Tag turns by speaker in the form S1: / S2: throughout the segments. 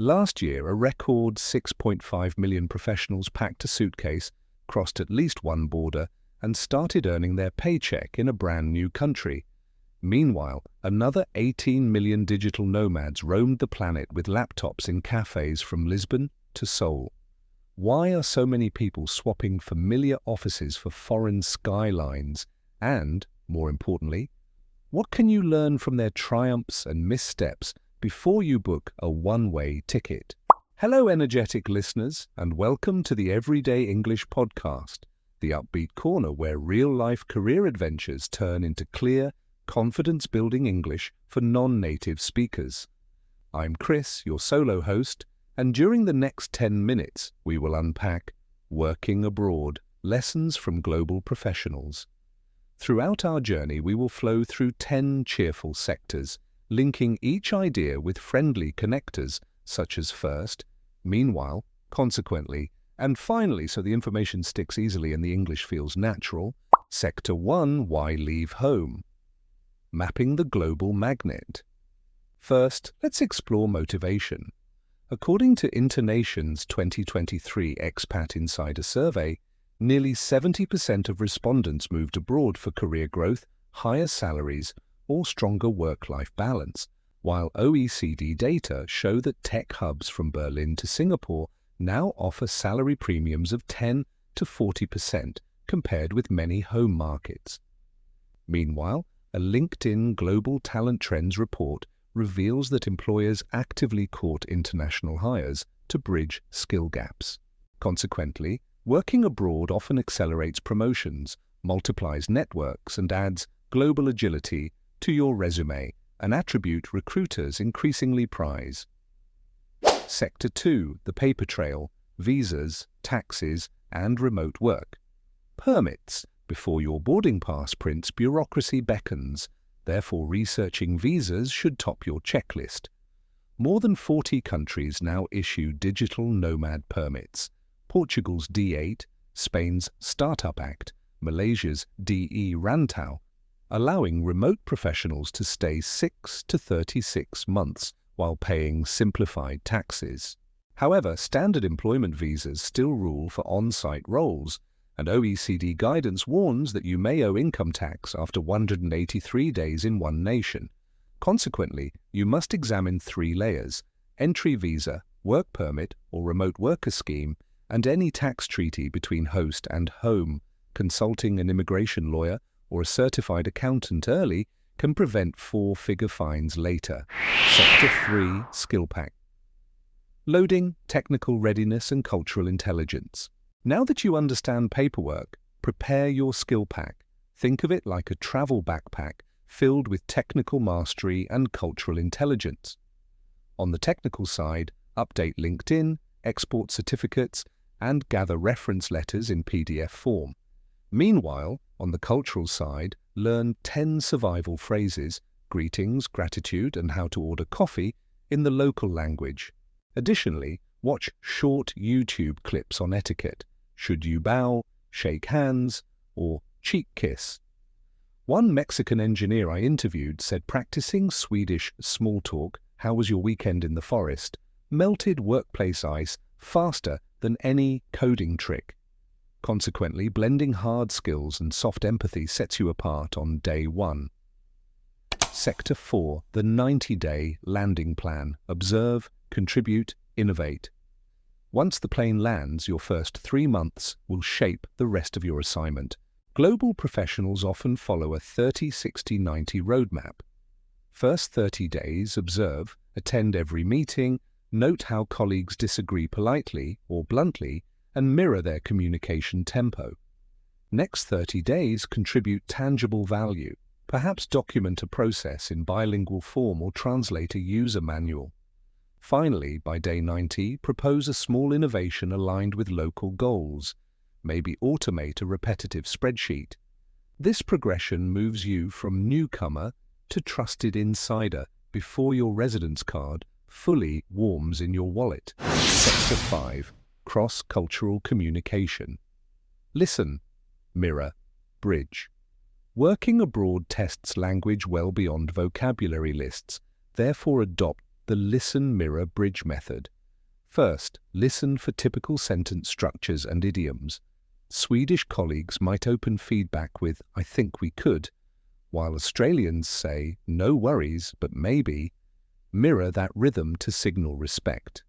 S1: Last year, a record 6.5 million professionals packed a suitcase, crossed at least one border, and started earning their paycheck in a brand new country. Meanwhile, another 18 million digital nomads roamed the planet with laptops in cafes from Lisbon to Seoul. Why are so many people swapping familiar offices for foreign skylines? And, more importantly, what can you learn from their triumphs and missteps before you book a one-way ticket? Hello, energetic listeners, and welcome to the Everyday English Podcast, the upbeat corner where real-life career adventures turn into clear, confidence-building English for non-native speakers. I'm Chris, your solo host, and during the next 10 minutes, we will unpack Working Abroad, Lessons from Global Professionals. Throughout our journey, we will flow through 10 cheerful sectors, linking each idea with friendly connectors such as first, meanwhile, consequently, and finally, so the information sticks easily and the English feels natural, Sector 1, Why Leave Home? Mapping the global magnet. First, let's explore motivation. According to Internation's 2023 Expat Insider Survey, nearly 70% of respondents moved abroad for career growth, higher salaries, or stronger work-life balance, while OECD data show that tech hubs from Berlin to Singapore now offer salary premiums of 10 to 40% compared with many home markets. Meanwhile, a LinkedIn Global Talent Trends report reveals that employers actively court international hires to bridge skill gaps. Consequently, working abroad often accelerates promotions, multiplies networks, and adds global agility to your resume, an attribute recruiters increasingly prize. Sector 2, the paper trail, visas, taxes, and remote work. Permits. Before your boarding pass prints, bureaucracy beckons. Therefore, researching visas should top your checklist. More than 40 countries now issue digital nomad permits. Portugal's D8, Spain's Startup Act, Malaysia's DE Rantau, allowing remote professionals to stay 6 to 36 months while paying simplified taxes. However, standard employment visas still rule for on-site roles, and OECD guidance warns that you may owe income tax after 183 days in one nation. Consequently, you must examine 3 layers: entry visa, work permit or remote worker scheme, and any tax treaty between host and home. Consulting an immigration lawyer or a certified accountant early can prevent 4-figure fines later. Sector 3, Skill Pack. Loading, technical readiness and cultural intelligence. Now that you understand paperwork, prepare your skill pack. Think of it like a travel backpack filled with technical mastery and cultural intelligence. On the technical side, update LinkedIn, export certificates, and gather reference letters in PDF form. Meanwhile, on the cultural side, learn 10 survival phrases, greetings, gratitude, and how to order coffee in the local language. Additionally, watch short YouTube clips on etiquette. Should you bow, shake hands, or cheek kiss? One Mexican engineer I interviewed said practicing Swedish small talk, "How was your weekend in the forest?" melted workplace ice faster than any coding trick. Consequently, blending hard skills and soft empathy sets you apart on day 1. Sector 4, the 90-day landing plan. Observe, contribute, innovate. Once the plane lands, your first 3 months will shape the rest of your assignment. Global professionals often follow a 30-60-90 roadmap. First 30 days, observe, attend every meeting, note how colleagues disagree politely or bluntly, and mirror their communication tempo. Next 30 days, contribute tangible value. Perhaps document a process in bilingual form or translate a user manual. Finally, by day 90, propose a small innovation aligned with local goals. Maybe automate a repetitive spreadsheet. This progression moves you from newcomer to trusted insider before your residence card fully warms in your wallet. Sector 5. Cross-cultural communication. Listen, mirror, bridge. Working abroad tests language well beyond vocabulary lists. Therefore, adopt the listen-mirror-bridge method. First, listen for typical sentence structures and idioms. Swedish colleagues might open feedback with, "I think we could," while Australians say, "No worries, but maybe." Mirror that rhythm to signal respect.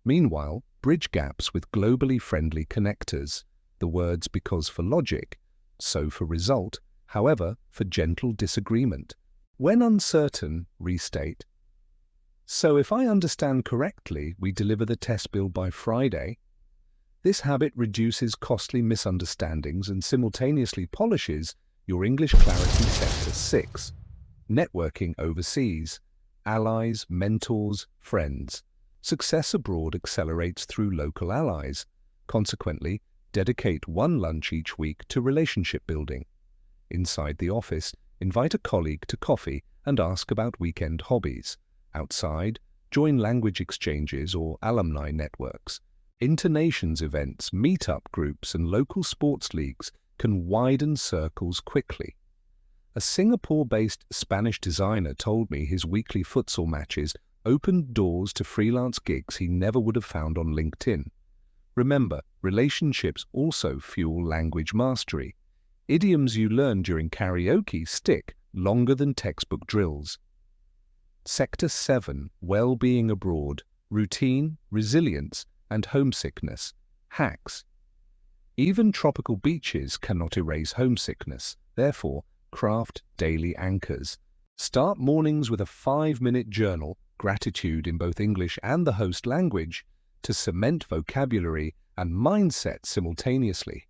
S1: Meanwhile, bridge gaps with globally friendly connectors. The words "because" for logic, "so" for result, "however" for gentle disagreement. When uncertain, restate, "So if I understand correctly, we deliver the test bill by Friday." This habit reduces costly misunderstandings and simultaneously polishes your English clarity sector 6. Networking overseas. Allies, mentors, friends. Success abroad accelerates through local allies. Consequently, dedicate one lunch each week to relationship building. Inside the office, invite a colleague to coffee and ask about weekend hobbies. Outside, join language exchanges or alumni networks. Internations events, meetup groups, and local sports leagues can widen circles quickly. A Singapore-based Spanish designer told me his weekly futsal matches opened doors to freelance gigs he never would have found on LinkedIn. Remember, relationships also fuel language mastery. Idioms you learn during karaoke stick longer than textbook drills. Sector 7, Well-being abroad, routine, resilience, and homesickness. Hacks. Even tropical beaches cannot erase homesickness. Therefore, craft daily anchors. Start mornings with a 5-minute journal, gratitude in both English and the host language, to cement vocabulary and mindset simultaneously.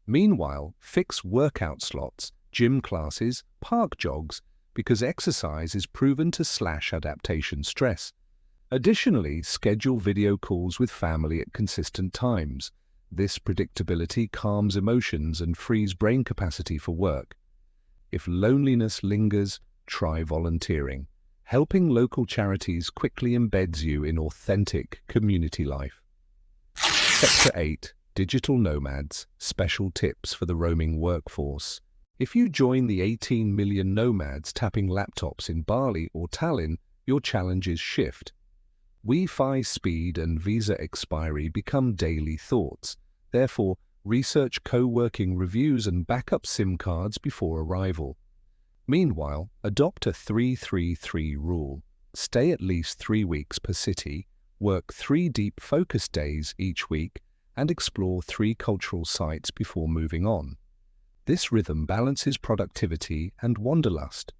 S1: Meanwhile, fix workout slots, gym classes, park jogs, because exercise is proven to slash adaptation stress. Additionally, schedule video calls with family at consistent times. This predictability calms emotions and frees brain capacity for work. If loneliness lingers, try volunteering. Helping local charities quickly embeds you in authentic community life. Sector 8, Digital Nomads, Special Tips for the Roaming Workforce. If you join the 18 million nomads tapping laptops in Bali or Tallinn, your challenges shift. Wi-Fi speed and visa expiry become daily thoughts. Therefore, research co-working reviews and backup SIM cards before arrival. Meanwhile, adopt a 3-3-3 rule. Stay at least 3 weeks per city, work 3 deep focus days each week, and explore 3 cultural sites before moving on. This rhythm balances productivity and wanderlust.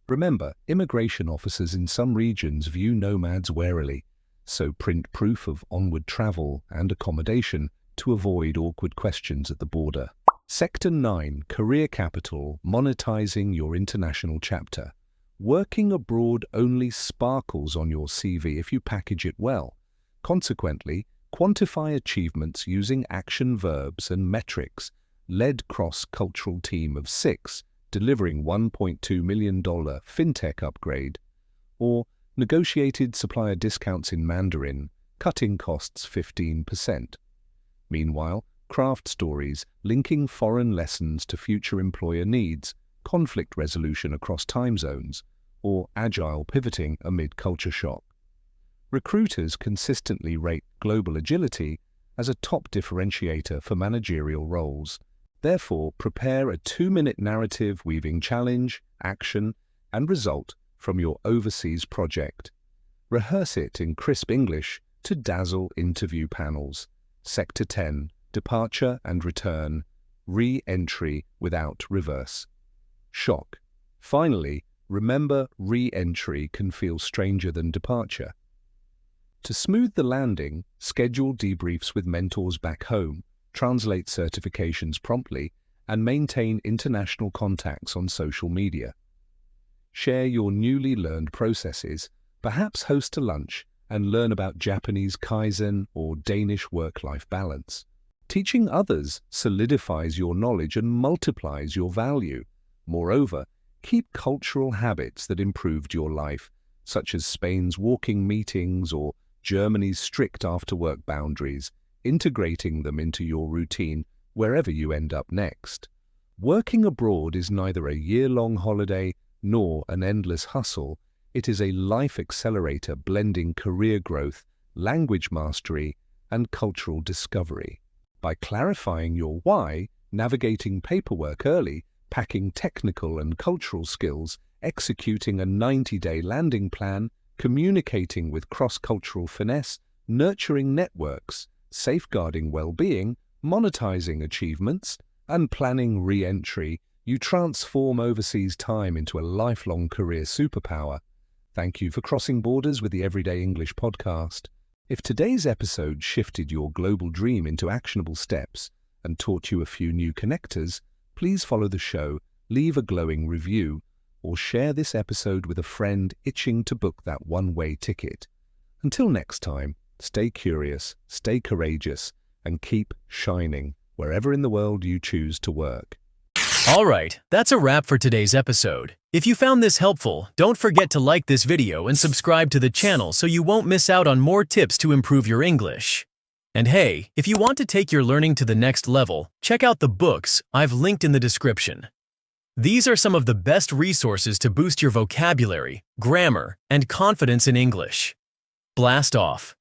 S1: Remember, immigration officers in some regions view nomads warily, so print proof of onward travel and accommodation to avoid awkward questions at the border. Sector 9, Career Capital, Monetizing Your International Chapter. Working abroad only sparkles on your CV if you package it well. Consequently, quantify achievements using action verbs and metrics. Led cross-cultural team of 6, delivering $1.2 million fintech upgrade. Or negotiated supplier discounts in Mandarin, cutting costs 15%. Meanwhile, craft stories linking foreign lessons to future employer needs, conflict resolution across time zones, or agile pivoting amid culture shock. Recruiters consistently rate global agility as a top differentiator for managerial roles. Therefore, prepare a 2-minute narrative weaving challenge, action, and result from your overseas project. Rehearse it in crisp English to dazzle interview panels. Sector 10, Departure and Return, Re-entry without reverse. Shock. Finally, remember, re-entry can feel stranger than departure. To smooth the landing, schedule debriefs with mentors back home, translate certifications promptly, and maintain international contacts on social media. Share your newly learned processes, perhaps host a lunch, and learn about Japanese Kaizen or Danish work-life balance. Teaching others solidifies your knowledge and multiplies your value. Moreover, keep cultural habits that improved your life, such as Spain's walking meetings or Germany's strict after-work boundaries, integrating them into your routine wherever you end up next. Working abroad is neither a year-long holiday nor an endless hustle. It is a life accelerator blending career growth, language mastery, and cultural discovery. By clarifying your why, navigating paperwork early, packing technical and cultural skills, executing a 90-day landing plan, communicating with cross-cultural finesse, nurturing networks, safeguarding well-being, monetizing achievements, and planning re-entry, you transform overseas time into a lifelong career superpower. Thank you for crossing borders with the Everyday English podcast. If today's episode shifted your global dream into actionable steps and taught you a few new connectors, please follow the show, leave a glowing review, or share this episode with a friend itching to book that one-way ticket. Until next time, stay curious, stay courageous, and keep shining wherever in the world you choose to work.
S2: Alright, that's a wrap for today's episode. If you found this helpful, don't forget to like this video and subscribe to the channel so you won't miss out on more tips to improve your English. And hey, if you want to take your learning to the next level, check out the books I've linked in the description. These are some of the best resources to boost your vocabulary, grammar, and confidence in English. Blast off!